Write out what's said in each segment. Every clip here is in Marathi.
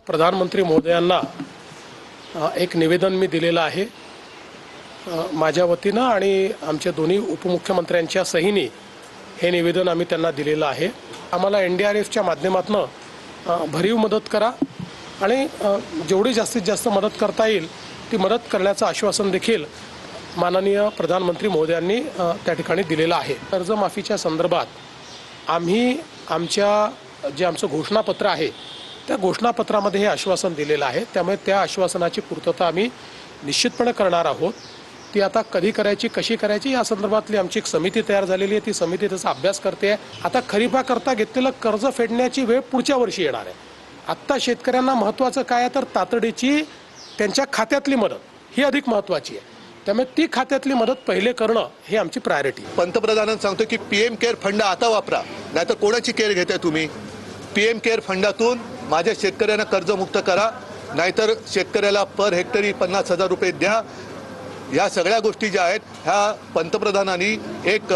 प्रधानमंत्री महोदयांना एक निवेदन मी दिलेलं आहे माझ्या वतीनं आणि आमच्या दोन्ही उपमुख्यमंत्र्यांच्या सहीने हे निवेदन आम्ही त्यांना दिलेलं आहे। आम्हाला NDRFच्या माध्यमातून भरीव मदत करा आणि जेवढी जास्तीत जास्त मदत करता येईल ती मदत करण्याचं आश्वासन देखील माननीय प्रधानमंत्री महोदयांनी त्या ठिकाणी दिलेलं आहे। कर्जमाफीच्या संदर्भात आम्ही आमचं घोषणापत्र आहे त्या घोषणापत्रामध्ये हे आश्वासन दिलेलं आहे, त्यामुळे त्या आश्वासनाची पूर्तता आम्ही निश्चितपणे करणार आहोत। ती आता कधी करायची कशी करायची या संदर्भातली आमची एक समिती तयार झालेली आहे, ती समिती त्याचा अभ्यास करते आहे। आता खरीपाकरता घेतलेलं कर्ज फेडण्याची वेळ पुढच्या वर्षी येणार आहे। आत्ता शेतकऱ्यांना महत्त्वाचं काय आहे तर तातडीची त्यांच्या खात्यातली मदत ही अधिक महत्त्वाची आहे, त्यामुळे ती खात्यातली मदत पहिले करणं ही आमची प्रायोरिटी आहे। पंतप्रधानांनी सांगतो की PM केअर फंड आता वापरा, नाहीतर कोणाची केअर घेताय तुम्ही? PM केअर फंडातून माझ्या शेतकऱ्यांना कर्जमुक्त करा, नाहीतर शेतकऱ्याला पर हेक्टरी 50,000 रुपये द्या। या सगळ्या गोष्टी ज्या आहेत ह्या पंतप्रधानांनी एक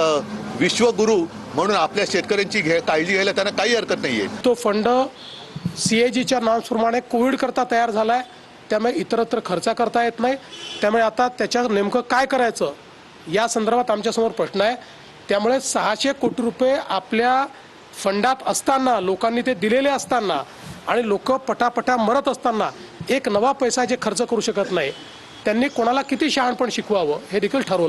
विश्वगुरू म्हणून आपल्या शेतकऱ्यांची काळजी घ्यायला त्यांना काही हरकत नाहीये। तो फंड CAGच्या नॉर्म्सप्रमाणे कोविड करता तयार झालाय, त्यामुळे इतरत्र खर्च करता येत नाही। त्यामुळे आता त्याच्या नेमकं काय करायचं या संदर्भात आमच्यासमोर प्रश्न आहे। त्यामुळे 600 कोटी रुपये आपल्या फंडात असताना लोकांनी ते दिलेले असताना आणि लोक पटापटा मरत असताना एक नवा पैसा जे खर्च करू शकत नाही, त्यांनी कोणाला किती शहाणपण शिकवावं हे देखील ठरवलं।